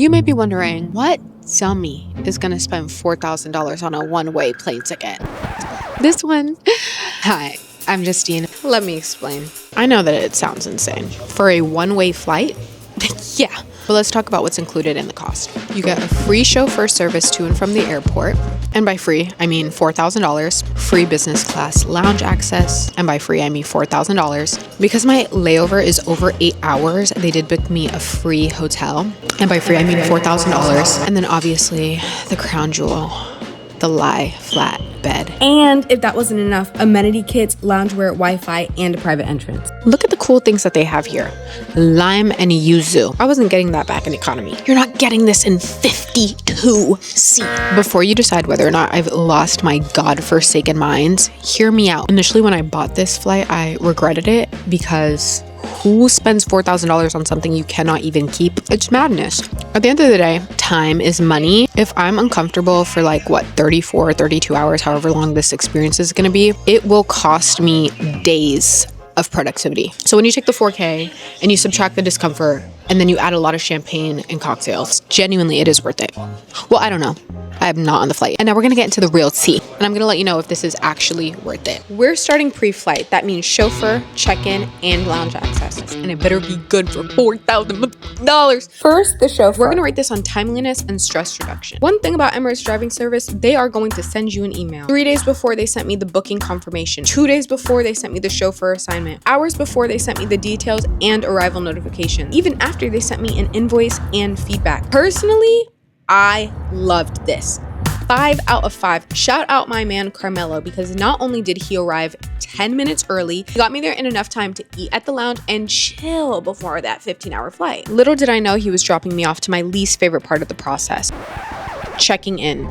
You may be wondering, what dummy is going to spend $4,000 on a one-way plane ticket? This one. Hi, I'm Justine. Let me explain. I know that it sounds insane. For a one-way flight? Yeah. But let's talk about what's included in the cost. You get a free chauffeur service to and from the airport. And by free, I mean $4,000. Free business class lounge access. And by free, I mean $4,000. Because my layover is over 8 hours, they did book me a free hotel. And by free, I mean $4,000. And then obviously the crown jewel, the lie flat bed. And if that wasn't enough, amenity kits, loungewear, Wi-Fi, and a private entrance. Look at the cool things that they have here. Lime and yuzu. I wasn't getting that back in economy. You're not getting this in 52C. Before you decide whether or not I've lost my godforsaken mind, hear me out. Initially, when I bought this flight, I regretted it because who spends $4,000 on something you cannot even keep? It's madness. At the end of the day, time is money. If I'm uncomfortable for 34, 32 hours, however long this experience is going to be, it will cost me days of productivity. So when you take the 4K and you subtract the discomfort and then you add a lot of champagne and cocktails, genuinely, it is worth it. Well, I don't know. I am not on the flight. And now we're going to get into the real tea. And I'm going to let you know if this is actually worth it. We're starting pre-flight. That means chauffeur, check-in, and lounge access. And it better be good for $4,000. First, the chauffeur. We're going to rate this on timeliness and stress reduction. One thing about Emirates driving service, they are going to send you an email 3 days before they sent me the booking confirmation, 2 days before they sent me the chauffeur assignment, hours before they sent me the details and arrival notification, even after they sent me an invoice and feedback. Personally, I loved this. 5 out of 5. Shout out my man Carmelo, because not only did he arrive 10 minutes early, he got me there in enough time to eat at the lounge and chill before that 15-hour flight. Little did I know he was dropping me off to my least favorite part of the process, checking in.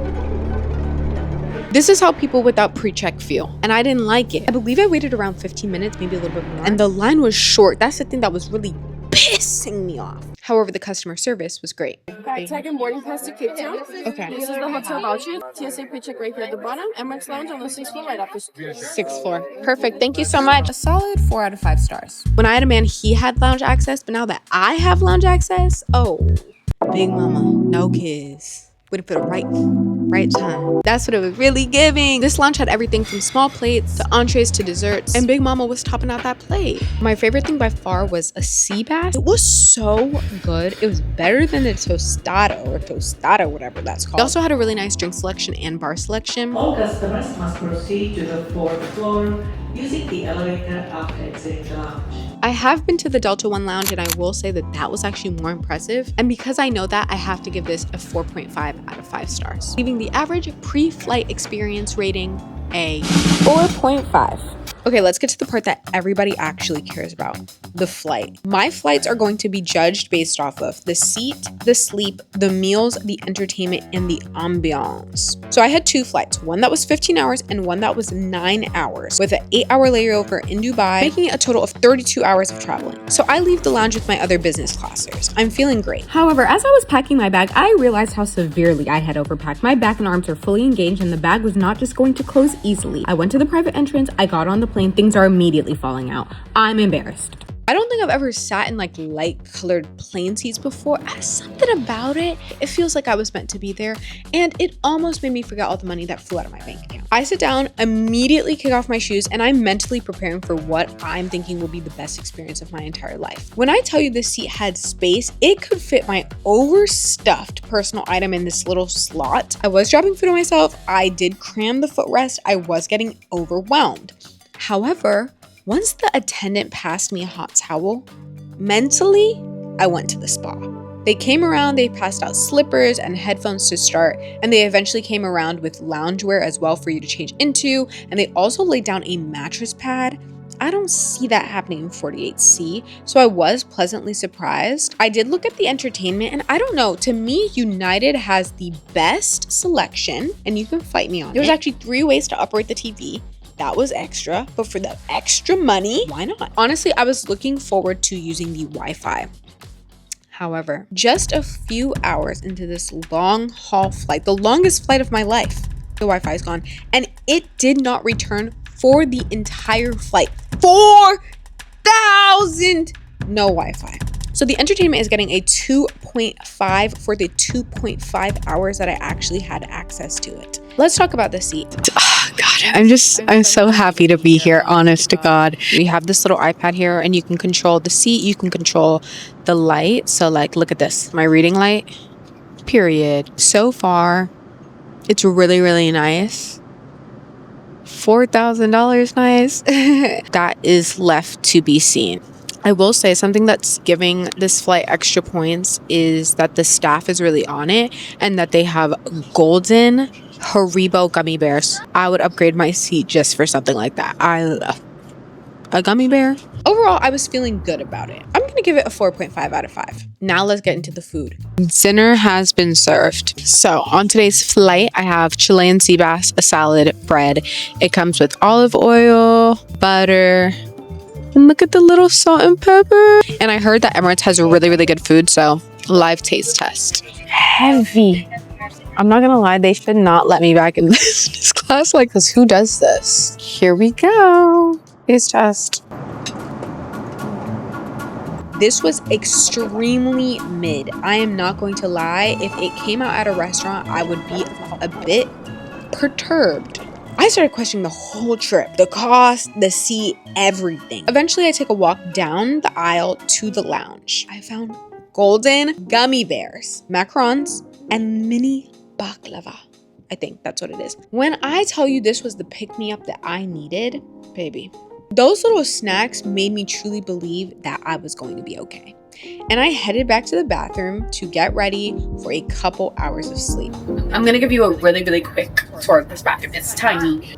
This is how people without pre-check feel, and I didn't like it. I believe I waited around 15 minutes, maybe a little bit more, and the line was short. That's the thing that was really pissing me off. However, the customer service was great. Tag and boarding pass to Cape Town. Okay. This is the hotel voucher. TSA pre-check right here at the bottom. Emirates Lounge on the 6th floor right after. 6th floor. Perfect. Thank you so much. A solid 4 out of 5 stars. When I had a man, he had lounge access, but now that I have lounge access, oh, big mama, no kids. Waiting for the right time. That's what it was really giving. This lounge had everything from small plates to entrees to desserts, and Big Mama was topping out that plate. My favorite thing by far was a sea bass. It was so good. It was better than the tostada, whatever that's called. They also had a really nice drink selection and bar selection. All customers must proceed to the 4th floor using the elevator after exiting the lounge. I have been to the Delta One Lounge, and I will say that that was actually more impressive. And because I know that, I have to give this a 4.5 out of 5 stars, leaving the average pre-flight experience rating a 4.5. Okay, let's get to the part that everybody actually cares about, the flight. My flights are going to be judged based off of the seat, the sleep, the meals, the entertainment, and the ambiance. So I had 2 flights, one that was 15 hours and one that was 9 hours, with an 8-hour layover in Dubai, making it a total of 32 hours of traveling. So I leave the lounge with my other business classers. I'm feeling great. However, as I was packing my bag, I realized how severely I had overpacked. My back and arms were fully engaged, and the bag was not just going to close easily. I went to the private entrance, I got on the plane, things are immediately falling out. I'm embarrassed. I don't think I've ever sat in light colored plane seats before. Something about it, it feels like I was meant to be there, and it almost made me forget all the money that flew out of my bank account. I sit down, immediately kick off my shoes, and I'm mentally preparing for what I'm thinking will be the best experience of my entire life. When I tell you this seat had space, it could fit my overstuffed personal item in this little slot. I was dropping food on myself. I did cram the footrest. I was getting overwhelmed. However, once the attendant passed me a hot towel, mentally, I went to the spa. They came around, they passed out slippers and headphones to start, and they eventually came around with loungewear as well for you to change into, and they also laid down a mattress pad. I don't see that happening in 48C, so I was pleasantly surprised. I did look at the entertainment, and I don't know, to me, United has the best selection, and you can fight me on it. There's actually 3 ways to operate the TV. That was extra, but for the extra money, why not? Honestly, I was looking forward to using the Wi-Fi. However, just a few hours into this long haul flight, the longest flight of my life, the Wi-Fi is gone, and it did not return for the entire flight. 4,000! No Wi-Fi. So the entertainment is getting a 2.5 for the 2.5 hours that I actually had access to it. Let's talk about the seat. Oh, God, I'm so happy to be here, honest to God. We have this little iPad here and you can control the seat, you can control the light. So like, look at this, my reading light, period. So far, it's really, really nice. $4,000 nice. That is left to be seen. I will say something that's giving this flight extra points is that the staff is really on it and that they have golden Haribo gummy bears. I would upgrade my seat just for something like that. I love a gummy bear. Overall, I was feeling good about it. I'm gonna give it a 4.5 out of 5. Now let's get into the food. Dinner has been served. So on today's flight, I have Chilean sea bass, a salad, bread. It comes with olive oil, butter, and look at the little salt and pepper. And I heard that Emirates has really, really good food, so live taste test. Heavy. I'm not gonna lie, they should not let me back in this class like this. Who does this? Here we go. Taste test. This was extremely mid. I am not going to lie. If it came out at a restaurant, I would be a bit perturbed. I started questioning the whole trip, the cost, the seat, everything. Eventually, I take a walk down the aisle to the lounge. I found golden gummy bears, macarons, and mini baklava. I think that's what it is. When I tell you this was the pick-me-up that I needed, baby, those little snacks made me truly believe that I was going to be okay. And I headed back to the bathroom to get ready for a couple hours of sleep. I'm gonna give you a really, really quick tour of this bathroom. It's tiny.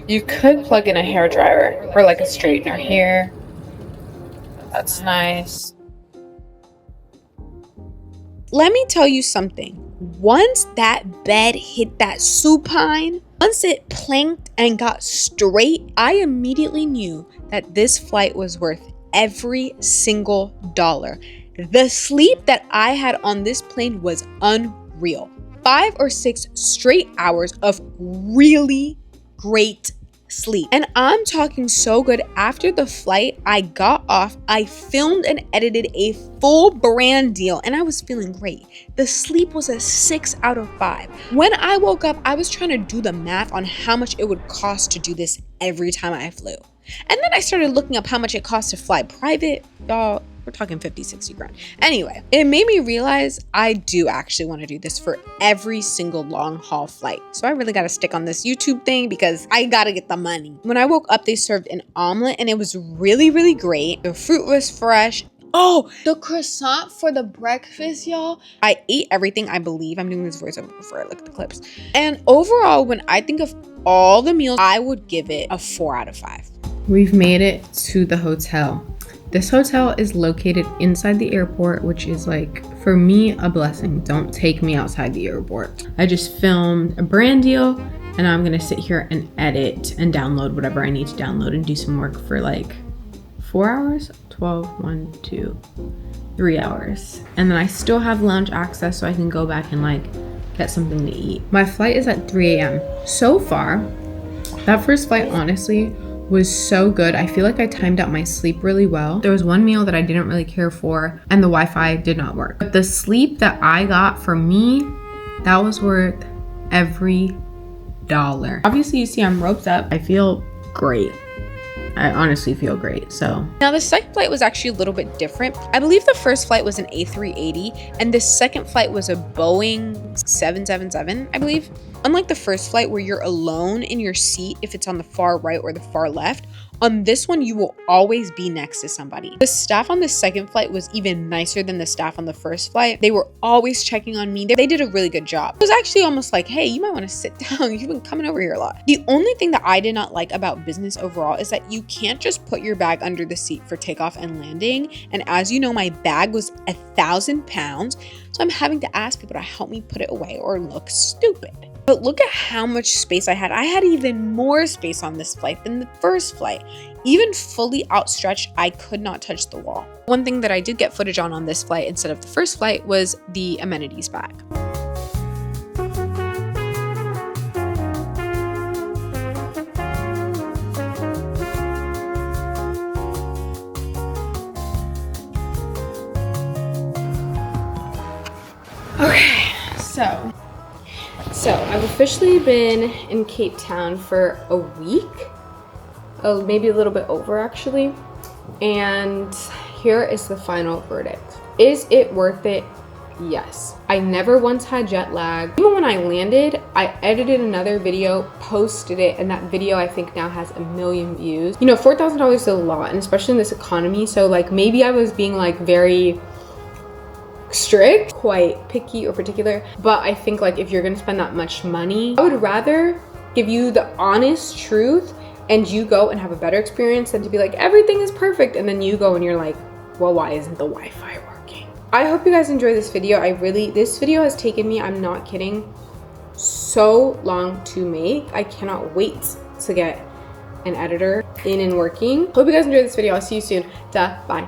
You could plug in a hair dryer or like a straightener here. That's nice. Let me tell you something. Once that bed hit that supine, once it planked and got straight, I immediately knew that this flight was worth every single dollar. The sleep that I had on this plane was unreal. 5 or 6 straight hours of really great sleep. And I'm talking so good. After the flight, I got off, I filmed and edited a full brand deal, and I was feeling great. The sleep was a 6 out of 5. When I woke up, I was trying to do the math on how much it would cost to do this every time I flew. And then I started looking up how much it costs to fly private. Y'all, we're talking 50, 60 grand. Anyway, it made me realize I do actually want to do this for every single long haul flight. So I really got to stick on this YouTube thing because I got to get the money. When I woke up, they served an omelet and it was really, really great. The fruit was fresh. Oh, the croissant for the breakfast, y'all. I ate everything, I believe. I'm doing this voiceover before I look at the clips. And overall, when I think of all the meals, I would give it a 4 out of 5. We've made it to the hotel. This hotel is located inside the airport, which is like, for me, a blessing. Don't take me outside the airport. I just filmed a brand deal and I'm gonna sit here and edit and download whatever I need to download and do some work for like 4 hours? 12, 1, 2, 3 hours. And then I still have lounge access so I can go back and like get something to eat. My flight is at 3 a.m. So far, that first flight honestly was so good. I feel like I timed out my sleep really well. There was one meal that I didn't really care for and the Wi-Fi did not work. But the sleep that I got for me, that was worth every dollar. Obviously you see I'm roped up. I feel great. I honestly feel great, so. Now the second flight was actually a little bit different. I believe the first flight was an A380 and the second flight was a Boeing 777, I believe. Unlike the first flight where you're alone in your seat if it's on the far right or the far left, on this one you will always be next to somebody. The staff on the second flight was even nicer than the staff on the first flight. They were always checking on me. They did a really good job. It was actually almost like, hey, you might want to sit down. You've been coming over here a lot. The only thing that I did not like about business overall is that you can't just put your bag under the seat for takeoff and landing. And as you know, my bag was 1,000 pounds. So I'm having to ask people to help me put it away or look stupid. But look at how much space I had. I had even more space on this flight than the first flight. Even fully outstretched, I could not touch the wall. One thing that I did get footage on this flight instead of the first flight was the amenities bag. So I've officially been in Cape Town for a week, maybe a little bit over actually, and here is the final verdict. Is it worth it? Yes. I never once had jet lag. Even when I landed, I edited another video, posted it, and that video I think now has 1 million views. You know, $4,000 is a lot, and especially in this economy, so like maybe I was being like very strict, quite picky or particular, but I think like if you're gonna spend that much money, I would rather give you the honest truth and you go and have a better experience than to be like everything is perfect and then you go and you're like, well, why isn't the Wi-Fi working? I hope you guys enjoy this video. This video has taken me, I'm not kidding, so long to make. I cannot wait to get an editor in and working. Hope you guys enjoyed this video. I'll see you soon. Bye.